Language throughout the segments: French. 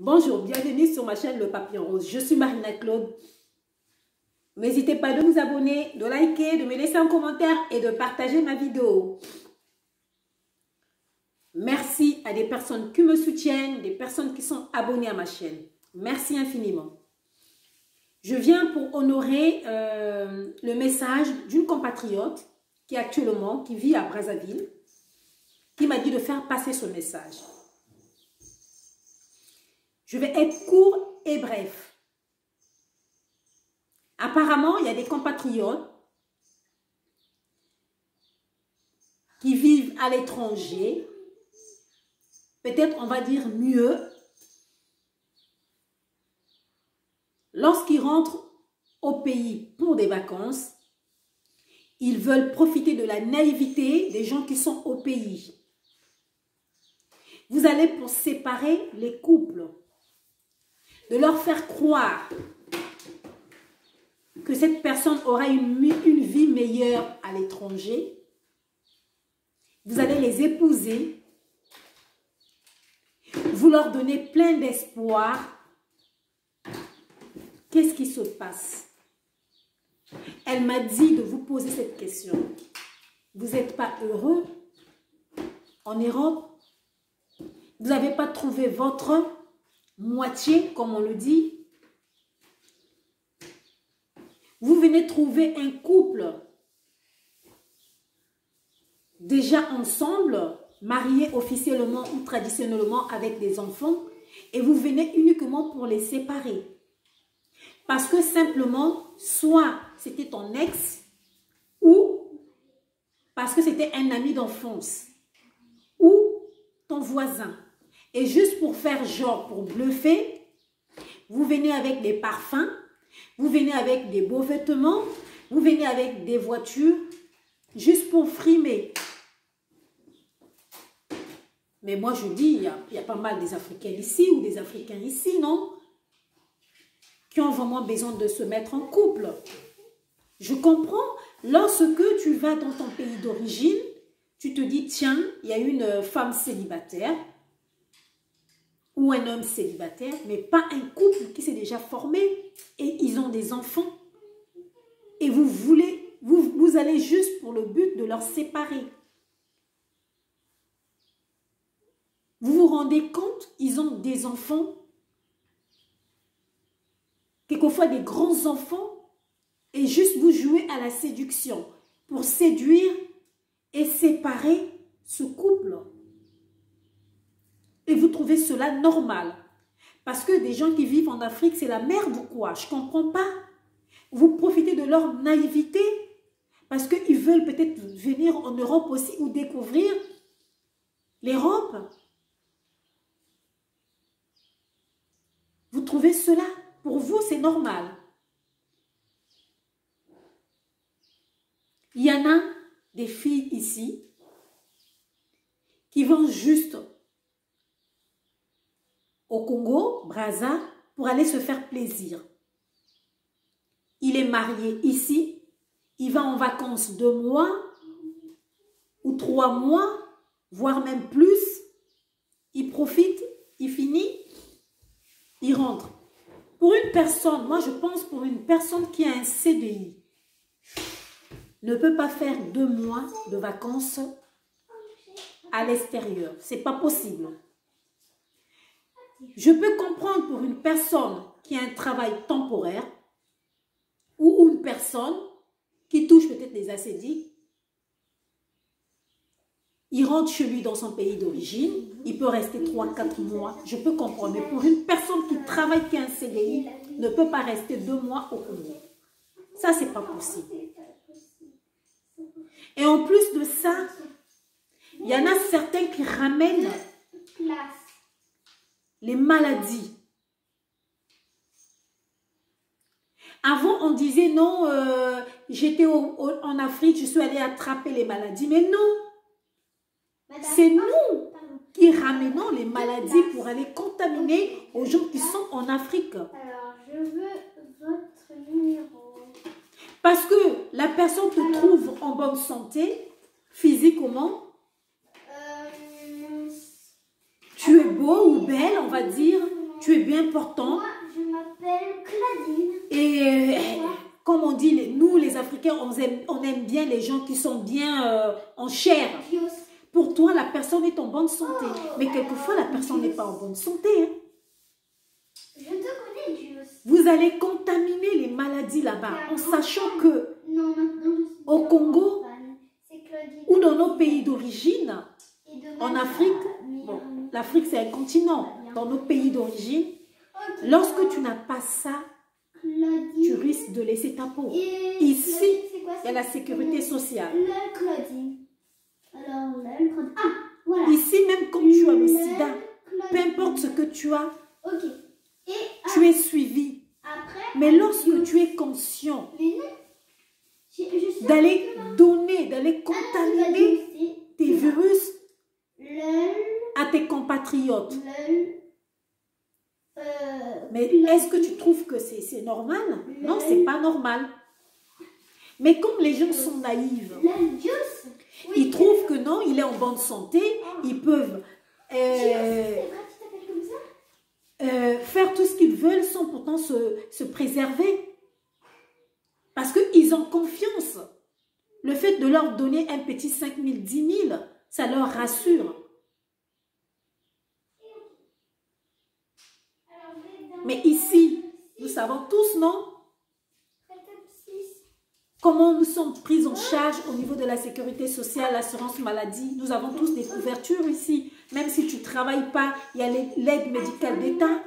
Bonjour, bienvenue sur ma chaîne Le Papillon Rose. Je suis Marina Claude. N'hésitez pas de vous abonner, de liker, de me laisser un commentaire et de partager ma vidéo. Merci à des personnes qui me soutiennent, des personnes qui sont abonnées à ma chaîne. Merci infiniment. Je viens pour honorer le message d'une compatriote qui vit à Brazzaville, qui m'a dit de faire passer ce message. Je vais être court et bref. Apparemment, il y a des compatriotes qui vivent à l'étranger, peut-être on va dire mieux, lorsqu'ils rentrent au pays pour des vacances, ils veulent profiter de la naïveté des gens qui sont au pays. Vous allez pour séparer les couples, de leur faire croire que cette personne aura une vie meilleure à l'étranger. Vous allez les épouser. Vous leur donnez plein d'espoir. Qu'est-ce qui se passe? Elle m'a dit de vous poser cette question. Vous n'êtes pas heureux en Europe? Vous n'avez pas trouvé votre moitié, comme on le dit? Vous venez trouver un couple déjà ensemble, marié officiellement ou traditionnellement avec des enfants, et vous venez uniquement pour les séparer. Parce que simplement, soit c'était ton ex, ou parce que c'était un ami d'enfance, ou ton voisin. Et juste pour faire genre, pour bluffer, vous venez avec des parfums, vous venez avec des beaux vêtements, vous venez avec des voitures, juste pour frimer. Mais moi je dis, il y a pas mal des Africains ici ou des Africains ici, non? Qui ont vraiment besoin de se mettre en couple. Je comprends, lorsque tu vas dans ton pays d'origine, tu te dis, tiens, il y a une femme célibataire ou un homme célibataire, mais pas un couple qui s'est déjà formé et ils ont des enfants. Et vous allez juste pour le but de leur séparer. Vous vous rendez compte, ils ont des enfants, quelquefois des grands enfants, et juste vous jouez à la séduction pour séduire et séparer ce couple. Et vous trouvez cela normal. Parce que des gens qui vivent en Afrique, c'est la merde ou quoi? Je ne comprends pas. Vous profitez de leur naïveté parce qu'ils veulent peut-être venir en Europe aussi ou découvrir l'Europe. Vous trouvez cela? Pour vous, c'est normal. Il y en a des filles ici qui vont juste au Congo, Brazza, pour aller se faire plaisir. Il est marié ici, il va en vacances 2 mois ou 3 mois, voire même plus. Il profite, il finit, il rentre. Pour une personne, moi je pense pour une personne qui a un CDI, ne peut pas faire 2 mois de vacances à l'extérieur. C'est pas possible. Je peux comprendre pour une personne qui a un travail temporaire ou une personne qui touche peut-être des assédiques. Il rentre chez lui dans son pays d'origine, il peut rester 3-4 mois. Je peux comprendre. Mais pour une personne qui travaille, qui a un CDI, ne peut pas rester 2 mois au Congo. Ça, c'est pas possible. Et en plus de ça, il y en a certains qui ramènent les maladies. Avant, on disait non, j'étais en Afrique, je suis allée attraper les maladies. Mais non, c'est nous qui ramenons les maladies pour aller contaminer aux gens qui sont en Afrique. Alors, je veux votre numéro. Parce que la personne te trouve en bonne santé, physiquement. Tu es beau ou belle, on va dire. Tu es bien portant. Moi, je m'appelle Claudine. Et Toi? comme on dit, nous les Africains, on aime bien les gens qui sont bien en chair. Dios. Pour toi, la personne est en bonne santé. Oh, Mais quelquefois, la personne n'est pas en bonne santé. Hein. Je te connais, Dios. Vous allez contaminer les maladies là-bas en sachant que Non, maintenant je suis au Congo c'est Claudine. ou dans nos pays d'origine, Et demain, en Afrique, bon, l'Afrique c'est un continent, dans nos pays d'origine, lorsque tu n'as pas ça, Claudine. tu risques de laisser ta peau. Et Ici, Claudine, c'est quoi, il y a la sécurité sociale. Le Claudine. Alors, le Claudine. Ah, voilà. Ici, même quand tu as le sida, Claudine. peu importe ce que tu as, Ok. Et tu es suivi. après. Mais lorsque tu es conscient Mais non. Je suis d'aller donner, d'aller contaminer tes virus Le. à tes compatriotes, Le. mais est-ce que tu trouves que c'est normal? Non, c'est pas normal. Mais comme les gens sont naïfs, Le juice. ils trouvent que non, il est en bonne santé, ils peuvent C'est vrai que tu t'appelles comme ça? faire tout ce qu'ils veulent sans pourtant se préserver. Parce qu'ils ont confiance. Le fait de leur donner un petit 5 000, 10 000, ça leur rassure. Mais ici, nous savons tous, non? Comment nous sommes pris en charge au niveau de la sécurité sociale, l'assurance maladie. Nous avons tous des couvertures ici. Même si tu ne travailles pas, il y a l'aide médicale d'État.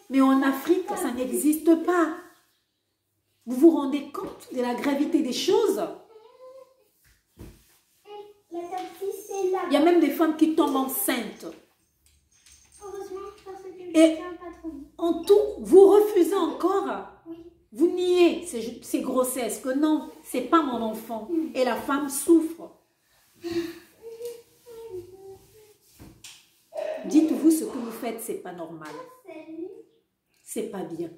Mais en Afrique, ça n'existe pas. Vous vous rendez compte de la gravité des choses? Il y a même des femmes qui tombent enceintes. Et en tout, vous refusez encore. Vous niez ces grossesses, que non, c'est pas mon enfant. Et la femme souffre. Dites-vous ce que vous faites, c'est pas normal. C'est pas bien.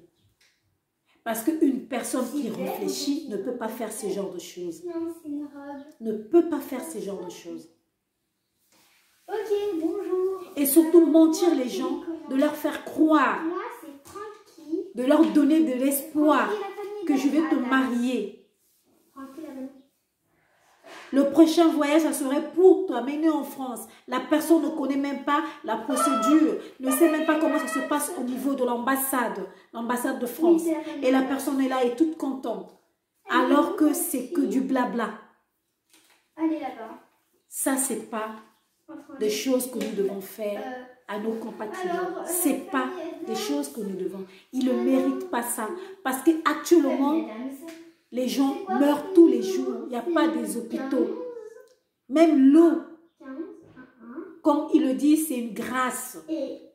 Parce qu'une personne qui réfléchit ne peut pas faire ce genre de choses. Non, c'est une robe. Ne peut pas faire ce genre de choses. Ok, bonjour. Et surtout mentir les gens, de leur faire croire, Moi, c'est tranquille. de leur donner de l'espoir que je vais te marier. Tranquille, la bonne. Le prochain voyage, ça serait pour t'amener en France. La personne ne connaît même pas la procédure, ne sait même pas comment ça se passe au niveau de l'ambassade de France. Et la personne est là et toute contente. Alors que c'est que du blabla. Allez là-bas. Ça, c'est pas des choses que nous devons faire à nos compatriotes. C'est pas des choses que nous devons. Ils ne méritent pas ça. Parce qu'actuellement, les gens meurent tous les jours. Il n'y a pas des hôpitaux. Même l'eau, comme il le dit, c'est une grâce.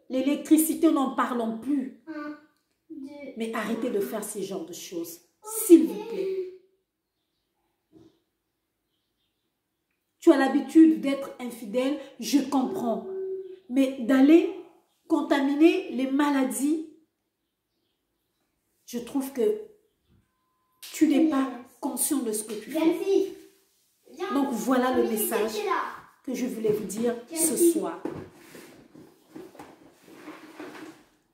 L'électricité, n'en parlons plus. Mais arrêtez de faire ce genre de choses. S'il vous plaît. Tu as l'habitude d'être infidèle, je comprends. Mais d'aller contaminer les maladies, je trouve que tu n'es pas conscient de ce que tu fais. Donc voilà le message que je voulais vous dire ce soir.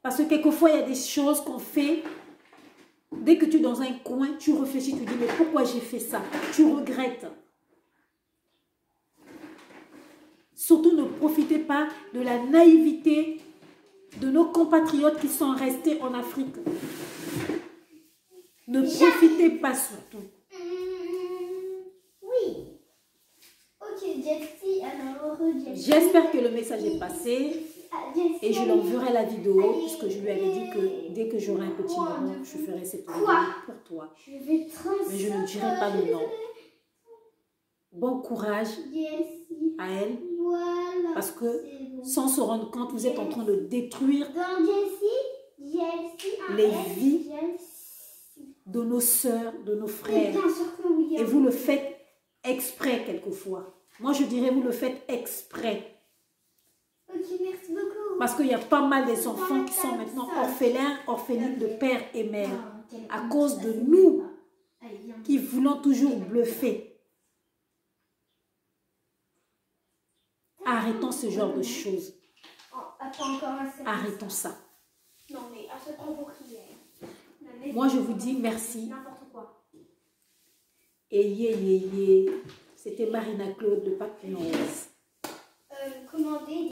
Parce que quelquefois, il y a des choses qu'on fait. Dès que tu es dans un coin, tu réfléchis, tu dis, mais pourquoi j'ai fait ça? Tu regrettes. Surtout, ne profitez pas de la naïveté de nos compatriotes qui sont restés en Afrique. Ne profitez pas surtout. Oui. Ok, Jessie, alors Jessie. J'espère que le message est passé Jessie, et je l'enverrai la vidéo puisque je lui avais dit que dès que j'aurai un petit moment, je ferai cette vidéo pour toi. Je vais Mais je ne dirai pas le nom. Bon courage Jessie. à elle Voilà. parce que sans se rendre compte, vous êtes en train de détruire Dans Jessie, les vies Jessie. de nos sœurs, de nos Et frères. bien sûr que oui. Et vous le faites exprès quelquefois. Moi, je dirais vous le faites exprès. Ok, merci beaucoup. Parce qu'il y a pas mal des enfants qui sont maintenant orphelines de père et mère. À cause de nous qui voulons toujours bluffer. Arrêtons ce genre de choses. Attends encore un service. Arrêtons ça. Non, mais à ce temps pour crier. Moi, je vous dis merci. N'importe quoi. Et c'était Marina Claude de Papillon. Commandez